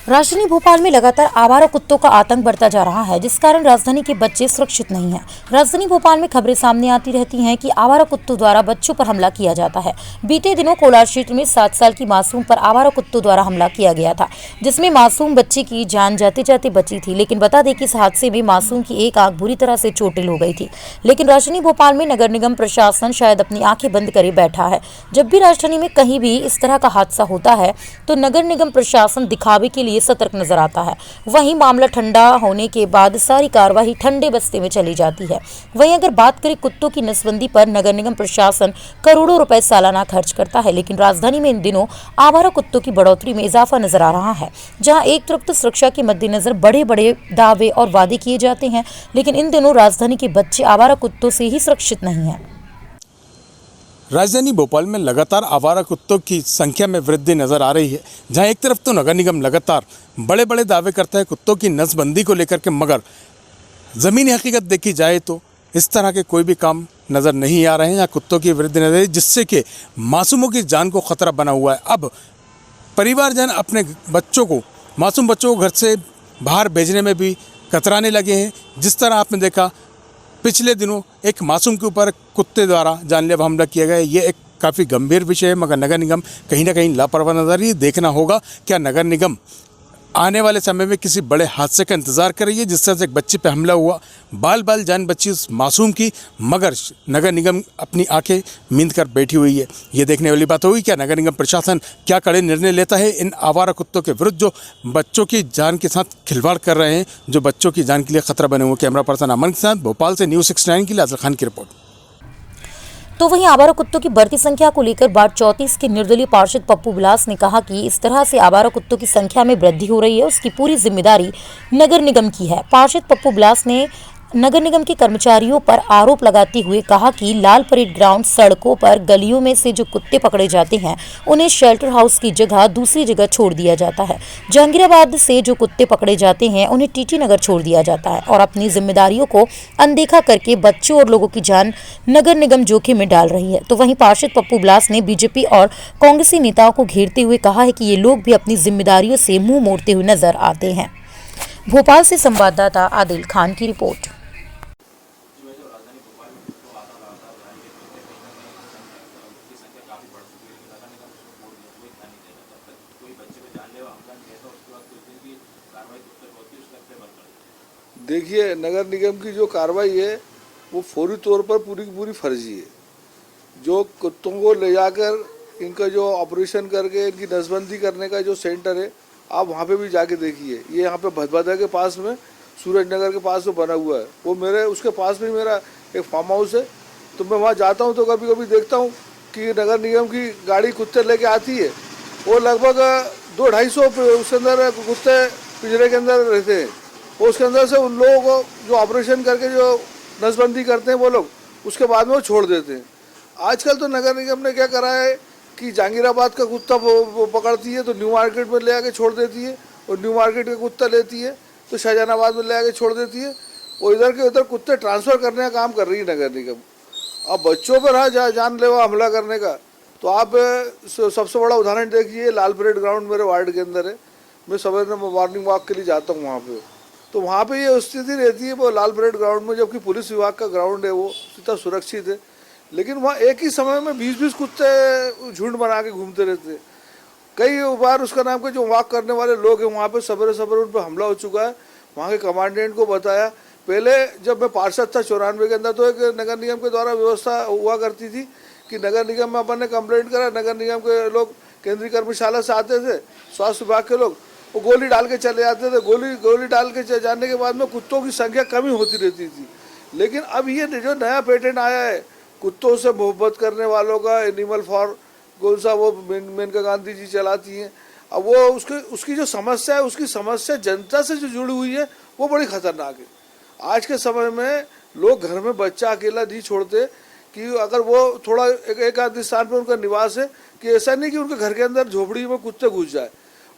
राजधानी भोपाल में लगातार आवारा कुत्तों का आतंक बढ़ता जा रहा है, जिस कारण राजधानी के बच्चे सुरक्षित नहीं हैं। राजधानी भोपाल में खबरें सामने आती रहती हैं कि आवारा कुत्तों द्वारा बच्चों पर हमला किया जाता है। बीते दिनों कोलार क्षेत्र में 7 साल की मासूम पर आवारा कुत्तों द्वारा हमला किया गया था, जिसमें मासूम बच्चे की जान जाते जाते बची थी। लेकिन बता दें कि इस हादसे में मासूम की एक आंख बुरी तरह से चोटिल हो गई थी। लेकिन राजधानी भोपाल में नगर निगम प्रशासन शायद अपनी आंखें बंद करे बैठा है। जब भी राजधानी में कहीं भी इस तरह का हादसा होता है तो नगर निगम प्रशासन दिखावे के लिए सतर्क नजर आता है। वहीं मामला ठंडा होने के बाद सारी कार्रवाई ठंडे बस्ते में चली जाती है। वहीं अगर बात करें कुत्तों की नसबंदी पर, नगर निगम प्रशासन करोड़ों रुपए सालाना खर्च करता है, लेकिन राजधानी में इन दिनों आवारा कुत्तों की बढ़ोतरी में इजाफा नजर आ रहा है। जहां एक तरफ तो सुरक्षा के मद्देनजर बड़े बड़े दावे और वादे किए जाते हैं, लेकिन इन दिनों राजधानी के बच्चे आवारा कुत्तों से ही सुरक्षित नहीं है। राजधानी भोपाल में लगातार आवारा कुत्तों की संख्या में वृद्धि नजर आ रही है। जहां एक तरफ तो नगर निगम लगातार बड़े बड़े दावे करता है कुत्तों की नसबंदी को लेकर के, मगर ज़मीनी हकीकत देखी जाए तो इस तरह के कोई भी काम नज़र नहीं आ रहे हैं। यहाँ कुत्तों की वृद्धि नजर है, जिससे कि मासूमों की जान को खतरा बना हुआ है। अब परिवारजन अपने बच्चों को, मासूम बच्चों को घर से बाहर भेजने में भी कतराने लगे हैं। जिस तरह आपने देखा पिछले दिनों एक मासूम के ऊपर कुत्ते द्वारा जानलेवा हमला किया गया। ये एक काफ़ी गंभीर विषय है, मगर नगर निगम कहीं ना कहीं लापरवाह नजर आ रही है। देखना होगा क्या नगर निगम आने वाले समय में किसी बड़े हादसे का इंतजार कर रही है। जिस तरह से एक बच्चे पे हमला हुआ, बाल बाल जान बची उस मासूम की, मगर नगर निगम अपनी आंखें मींद कर बैठी हुई है। ये देखने वाली बात होगी क्या नगर निगम प्रशासन क्या कड़े निर्णय लेता है इन आवारा कुत्तों के विरुद्ध जो बच्चों की जान के साथ खिलवाड़ कर रहे हैं, जो बच्चों की जान के लिए खतरा बने हुए। कैमरा पर्सन अमन के साथ भोपाल से न्यूज़ 69 के लिए आजल खान की रिपोर्ट। तो वहीं आवारा कुत्तों की बढ़ती संख्या को लेकर वार्ड 34 के निर्दलीय पार्षद पप्पू बिलास ने कहा कि इस तरह से आवारा कुत्तों की संख्या में वृद्धि हो रही है, उसकी पूरी जिम्मेदारी नगर निगम की है। पार्षद पप्पू बिलास ने नगर निगम के कर्मचारियों पर आरोप लगाते हुए कहा कि लाल परेड ग्राउंड, सड़कों पर, गलियों में से जो कुत्ते पकड़े जाते हैं उन्हें शेल्टर हाउस की जगह दूसरी जगह छोड़ दिया जाता है। जहांगीराबाद से जो कुत्ते पकड़े जाते हैं उन्हें टीटी नगर छोड़ दिया जाता है और अपनी जिम्मेदारियों को अनदेखा करके बच्चों और लोगों की जान नगर निगम जोखिम में डाल रही है। तो वहीं पार्षद पप्पू बिलास ने बीजेपी और कांग्रेसी नेताओं को घेरते हुए कहा है कि ये लोग भी अपनी जिम्मेदारियों से मुंह मोड़ते हुए नजर आते हैं। भोपाल से संवाददाता आदिल खान की रिपोर्ट। देखिए, नगर निगम की जो कार्रवाई है वो फौरी तौर पर पूरी की पूरी फर्जी है। जो कुत्तों को ले जाकर इनका जो ऑपरेशन करके इनकी नसबंदी करने का जो सेंटर है, आप वहाँ पे भी जाके देखिए। ये यहाँ पे भदभदा के पास में, सूरज नगर के पास में बना हुआ है। वो मेरे उसके पास में मेरा एक फार्म हाउस है, तो मैं वहाँ जाता हूँ तो कभी कभी देखता हूँ कि नगर निगम की गाड़ी कुत्ते लेके आती है। वो लगभग 200-250 उसके अंदर कुत्ते पिंजरे के अंदर रहते हैं। वो उसके अंदर से उन लोगों को जो ऑपरेशन करके जो नसबंदी करते हैं वो लोग, उसके बाद में वो छोड़ देते हैं। आजकल तो नगर निगम ने क्या करा है कि जहांगीराबाद का कुत्ता वो पकड़ती है तो न्यू मार्केट में ले आके छोड़ देती है, और न्यू मार्केट का कुत्ता लेती है तो शाहजहानाबाद में ले आके छोड़ देती है। वो इधर के उधर कुत्ते ट्रांसफ़र करने का काम कर रही है नगर निगम। अब बच्चों पर है जानलेवा हमला करने का, तो आप सबसे बड़ा उदाहरण देखिए, लाल परेड ग्राउंड मेरे वार्ड के अंदर है। मैं सवेरे मॉर्निंग वॉक के लिए जाता हूँ वहाँ पर, तो वहाँ पे ये स्थिति रहती है वो लाल परेड ग्राउंड में, जबकि पुलिस विभाग का ग्राउंड है, वो इतना सुरक्षित है, लेकिन वहाँ एक ही समय में 20-20 कुत्ते झुंड बना के घूमते रहते हैं। कई बार उसका नाम के जो वॉक करने वाले लोग हैं वहाँ पे सवेरे सवेरे उन पर हमला हो चुका है। वहाँ के कमांडेंट को बताया, पहले जब मैं पार्षद था 94 के अंदर, तो एक नगर निगम के द्वारा व्यवस्था हुआ करती थी कि नगर निगम में अपन ने कंप्लेंट करा, नगर निगम के लोग केंद्रीय कर्मशाला से आते थे, स्वास्थ्य विभाग के लोग, वो गोली डाल के चले जाते थे। गोली डाल के जाने के बाद में कुत्तों की संख्या कमी होती रहती थी। लेकिन अब ये जो नया पैटर्न आया है कुत्तों से मोहब्बत करने वालों का, एनिमल फॉर कौन सा वो मेनका गांधी जी चलाती हैं, अब वो उसकी जो समस्या है, उसकी समस्या जनता से जो जुड़ी हुई है वो बड़ी खतरनाक है। आज के समय में लोग घर में बच्चा अकेला नहीं छोड़ते कि अगर वो थोड़ा एक आध स्थान पर उनका निवास है, कि ऐसा नहीं कि उनके घर के अंदर झोपड़ी में कुत्ते घुस जाए।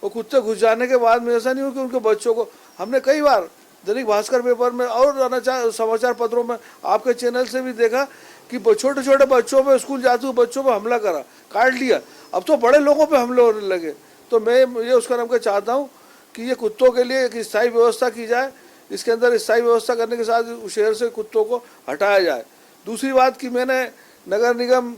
वो कुत्ते घुस जाने के बाद में ऐसा नहीं हो कि उनके बच्चों को, हमने कई बार दैनिक भास्कर पेपर में और समाचार पत्रों में, आपके चैनल से भी देखा कि छोटे छोटे बच्चों पे, स्कूल जाते हुए बच्चों पे हमला करा, काट लिया। अब तो बड़े लोगों पे हमले होने लगे। तो मैं ये उसका नाम क्या चाहता हूँ कि ये कुत्तों के लिए एक स्थायी व्यवस्था की जाए, इसके अंदर स्थायी व्यवस्था करने के साथ उस शहर से कुत्तों को हटाया जाए। दूसरी बात कि मैंने नगर निगम